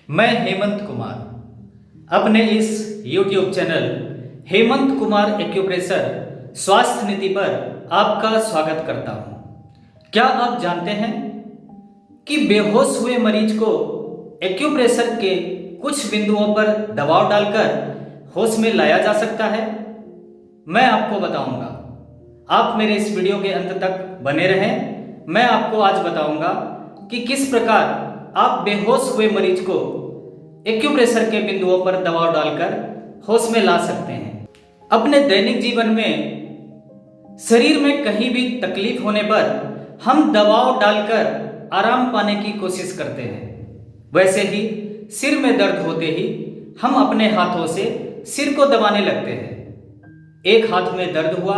मैं हेमंत कुमार अपने इस YouTube channel Hemant Kumar acupressure स्वास्थ्य नीति पर आपका स्वागत करता हूं। क्या आप जानते हैं कि बेहोश हुए मरीज को एक्यूप्रेशर के कुछ बिंदुओं पर दबाव डालकर होश में लाया जा सकता है? मैं आपको बताऊंगा। आप मेरे इस वीडियो के अंत तक बने रहें। मैं आपको आज बताऊंगा कि किस प्रकार आप बेहोश हुए मरीज को एक्यूप्रेशर के बिंदुओं पर दबाव डालकर होश में ला सकते हैं। अपने दैनिक जीवन में शरीर में कहीं भी तकलीफ होने पर हम दबाव डालकर आराम पाने की कोशिश करते हैं। वैसे ही सिर में दर्द होते ही हम अपने हाथों से सिर को दबाने लगते हैं। एक हाथ में दर्द हुआ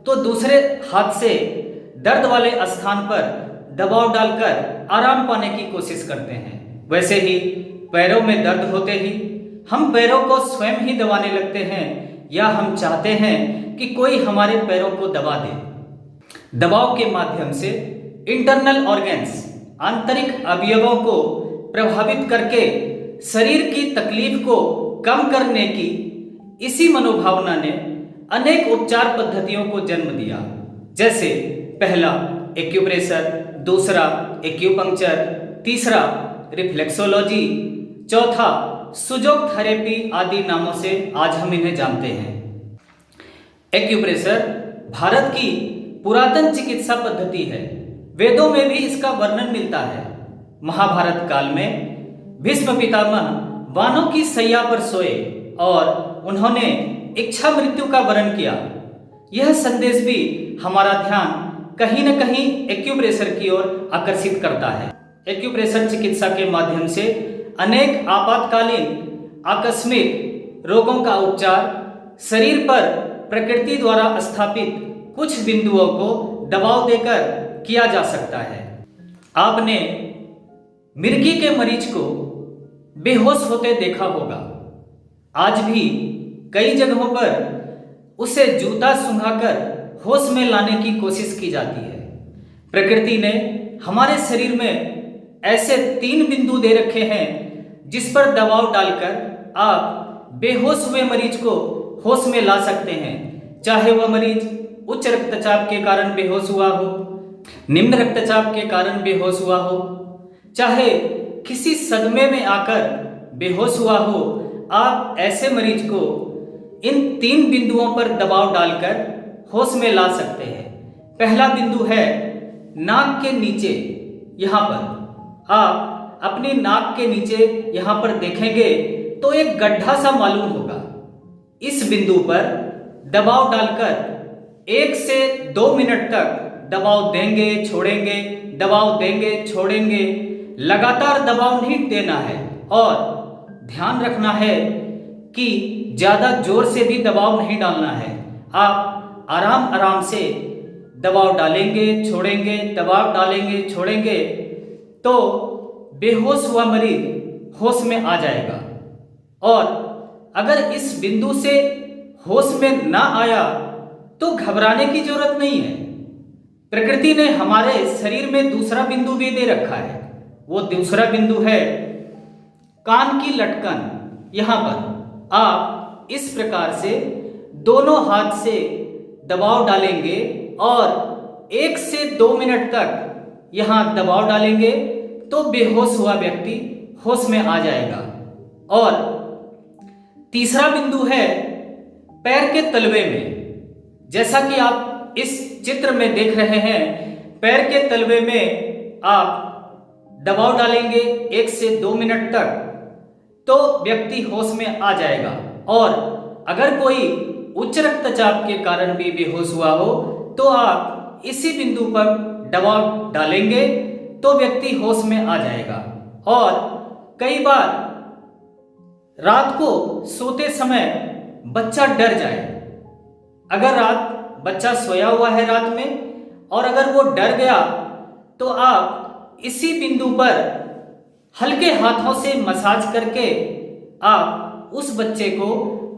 तो दूसरे हाथ से दर्द वाले स्थान पर दबाव डालकर आराम पाने की कोशिश करते हैं। वैसे ही पैरों में दर्द होते ही हम पैरों को स्वयं ही दबाने लगते हैं या हम चाहते हैं कि कोई हमारे पैरों को दबा दे। दबाव के माध्यम से इंटरनल ऑर्गन्स आंतरिक अवयवों को प्रभावित करके शरीर की तकलीफ को कम करने की इसी मनोभावना ने अनेक उपचार पद्धतियों को जन्म दिया। जैसे पहला एक्यूप्रेशर, दूसरा एक्यूपंक्चर, तीसरा रिफ्लेक्सोलॉजी, चौथा सुजोग थेरेपी आदि नामों से आज हम इन्हें जानते हैं। एक्यूप्रेशर भारत की पुरातन चिकित्सा पद्धति है। वेदों में भी इसका वर्णन मिलता है। महाभारत काल में भीष्म पितामह वानों की सैया पर सोए और उन्होंने इच्छा मृत्यु का वर्ण किया। यह संदेश भी हमारा ध्यान कहीं न कहीं एक्यूप्रेशर की ओर आकर्षित करता है। एक्यूप्रेशर चिकित्सा के माध्यम से अनेक आपातकालीन आकस्मिक रोगों का उपचार शरीर पर प्रकृति द्वारा स्थापित कुछ बिंदुओं को दबाव देकर किया जा सकता है। आपने मिर्गी के मरीज को बेहोश होते देखा होगा। आज भी कई जगहों पर उसे जूता सुंघाकर होश में लाने की कोशिश की जाती है। प्रकृति ने हमारे शरीर में ऐसे 3 बिंदु दे रखे हैं जिस पर दबाव डालकर आप बेहोश हुए मरीज को होश में ला सकते हैं। चाहे वह मरीज उच्च रक्तचाप के कारण बेहोश हुआ हो, निम्न रक्तचाप के कारण बेहोश हुआ हो, चाहे किसी सदमे में आकर बेहोश हुआ हो, आप ऐसे मरीज को इन 3 बिंदुओं पर दबाव डालकर होश में ला सकते हैं। पहला बिंदु है नाक के नीचे। यहाँ पर आप अपनी नाक के नीचे यहाँ पर देखेंगे तो एक गड्ढा सा मालूम होगा। इस बिंदु पर दबाव डालकर 1 से 2 मिनट तक दबाव देंगे छोड़ेंगे, दबाव देंगे छोड़ेंगे। लगातार दबाव नहीं देना है और ध्यान रखना है कि ज्यादा जोर से भी दबाव नहीं डालना है। आप आराम आराम से दबाव डालेंगे छोड़ेंगे, दबाव डालेंगे छोड़ेंगे तो बेहोश हुआ मरीज होश में आ जाएगा। और अगर इस बिंदु से होश में ना आया तो घबराने की जरूरत नहीं है। प्रकृति ने हमारे शरीर में दूसरा बिंदु भी दे रखा है। वो दूसरा बिंदु है कान की लटकन। यहाँ पर आप इस प्रकार से दोनों हाथ से दबाव डालेंगे और 1 से 2 मिनट तक यहाँ दबाव डालेंगे तो बेहोश हुआ व्यक्ति होश में आ जाएगा। और तीसरा बिंदु है पैर के तलवे में। जैसा कि आप इस चित्र में देख रहे हैं, पैर के तलवे में आप दबाव डालेंगे 1 से 2 मिनट तक तो व्यक्ति होश में आ जाएगा। और अगर कोई उच्च रक्तचाप के कारण भी बेहोश हुआ हो तो आप इसी बिंदु पर दबाव डालेंगे तो व्यक्ति होश में आ जाएगा। और कई बार रात को सोते समय बच्चा डर जाए। अगर रात बच्चा सोया हुआ है रात में और अगर वो डर गया तो आप इसी बिंदु पर हल्के हाथों से मसाज करके आप उस बच्चे को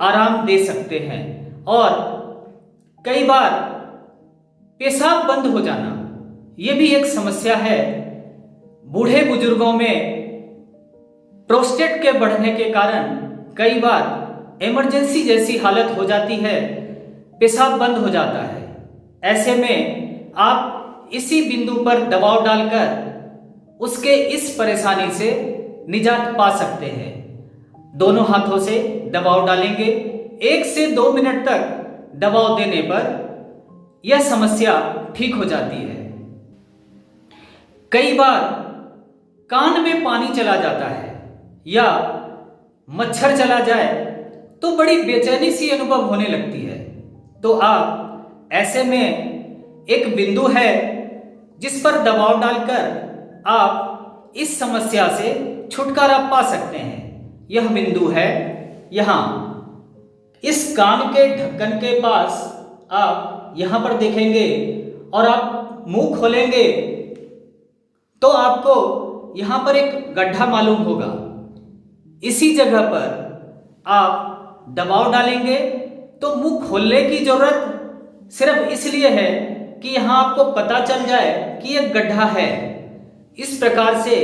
आराम दे सकते हैं। और कई बार पेशाब बंद हो जाना, ये भी एक समस्या है। बूढ़े बुजुर्गों में प्रोस्टेट के बढ़ने के कारण कई बार इमरजेंसी जैसी हालत हो जाती है, पेशाब बंद हो जाता है। ऐसे में आप इसी बिंदु पर दबाव डालकर उसके इस परेशानी से निजात पा सकते हैं। दोनों हाथों से दबाव डालेंगे। 1 से 2 मिनट तक दबाव देने पर यह समस्या ठीक हो जाती है। कई बार कान में पानी चला जाता है या मच्छर चला जाए तो बड़ी बेचैनी सी अनुभव होने लगती है। तो आप ऐसे में एक बिंदु है जिस पर दबाव डालकर आप इस समस्या से छुटकारा पा सकते हैं। यह बिंदु है यहाँ, इस कान के ढक्कन के पास। आप यहाँ पर देखेंगे और आप मुंह खोलेंगे तो आपको यहाँ पर एक गड्ढा मालूम होगा। इसी जगह पर आप दबाव डालेंगे तो मुंह खोलने की जरूरत सिर्फ इसलिए है कि यहाँ आपको पता चल जाए कि यह गड्ढा है। इस प्रकार से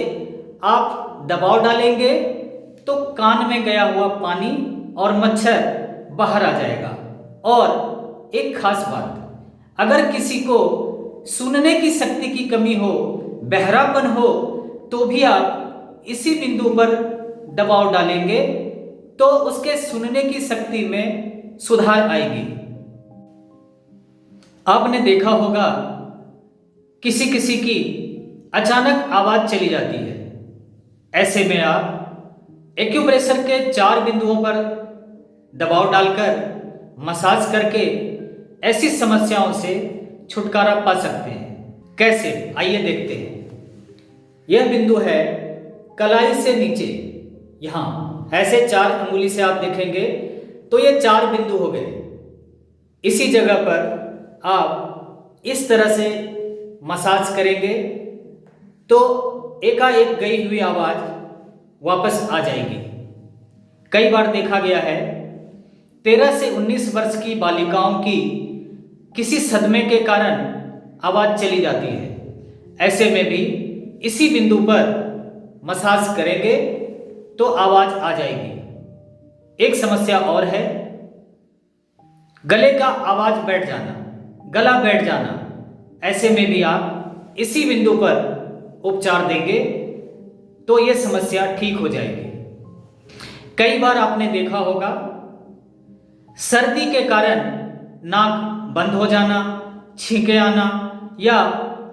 आप दबाव डालेंगे तो कान में गया हुआ पानी और मच्छर बाहर आ जाएगा। और एक खास बात, अगर किसी को सुनने की शक्ति की कमी हो, बहरापन हो, तो भी आप इसी बिंदु पर दबाव डालेंगे तो उसके सुनने की शक्ति में सुधार आएगी। आपने देखा होगा किसी किसी की अचानक आवाज चली जाती है। ऐसे में आप एक्यूप्रेशर के 4 बिंदुओं पर दबाव डालकर मसाज करके ऐसी समस्याओं से छुटकारा पा सकते हैं। कैसे, आइए देखते हैं। यह बिंदु है कलाई से नीचे, यहाँ ऐसे 4 अंगुली से आप देखेंगे तो ये 4 बिंदु हो गए। इसी जगह पर आप इस तरह से मसाज करेंगे तो एकाएक गई हुई आवाज वापस आ जाएगी। कई बार देखा गया है 13 से 19 वर्ष की बालिकाओं की किसी सदमे के कारण आवाज चली जाती है। ऐसे में भी इसी बिंदु पर मसाज करेंगे तो आवाज आ जाएगी। एक समस्या और है, गले का आवाज बैठ जाना, गला बैठ जाना। ऐसे में भी आप इसी बिंदु पर उपचार देंगे तो यह समस्या ठीक हो जाएगी। कई बार आपने देखा होगा सर्दी के कारण नाक बंद हो जाना, छींके आना, या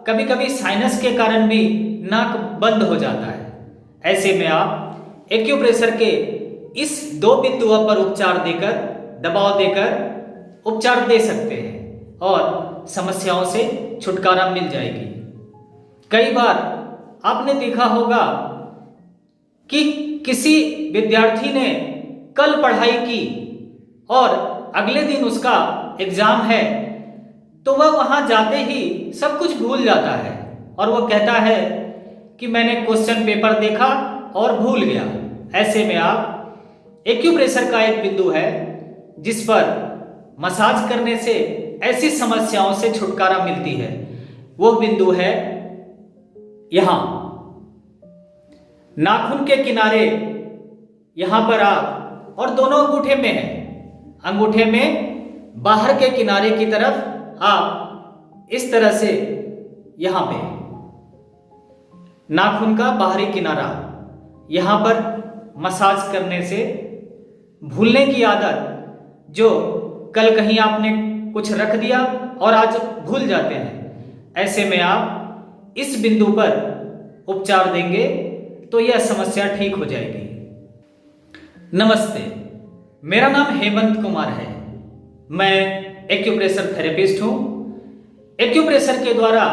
कभी कभी साइनस के कारण भी नाक बंद हो जाता है। ऐसे में आप एक्यूप्रेशर के इस 2 बिंदुओं पर उपचार देकर, दबाव देकर उपचार दे सकते हैं और समस्याओं से छुटकारा मिल जाएगी। कई बार आपने देखा होगा कि किसी विद्यार्थी ने कल पढ़ाई की और अगले दिन उसका एग्जाम है, तो वह वहां जाते ही सब कुछ भूल जाता है और वह कहता है कि मैंने क्वेश्चन पेपर देखा और भूल गया। ऐसे में आप एक्यूप्रेशर का एक बिंदु है जिस पर मसाज करने से ऐसी समस्याओं से छुटकारा मिलती है। वह बिंदु है यहां नाखून के किनारे, यहां पर आप, और दोनों अंगूठे में है। अंगूठे में बाहर के किनारे की तरफ आप इस तरह से यहां पे नाखून का बाहरी किनारा, यहां पर मसाज करने से भूलने की आदत, जो कल कहीं आपने कुछ रख दिया और आज भूल जाते हैं, ऐसे में आप इस बिंदु पर उपचार देंगे तो यह समस्या ठीक हो जाएगी। नमस्ते, मेरा नाम हेमंत कुमार है। मैं एक्यूप्रेशर थेरेपिस्ट हूं। एक्यूप्रेशर के द्वारा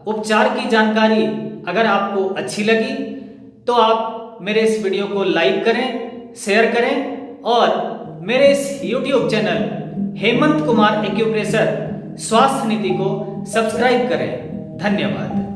उपचार की जानकारी अगर आपको अच्छी लगी तो आप मेरे इस वीडियो को लाइक करें, शेयर करें और मेरे इस YouTube channel Hemant Kumar acupressure स्वास्थ्य नीति को सब्सक्राइब करें। धन्यवाद।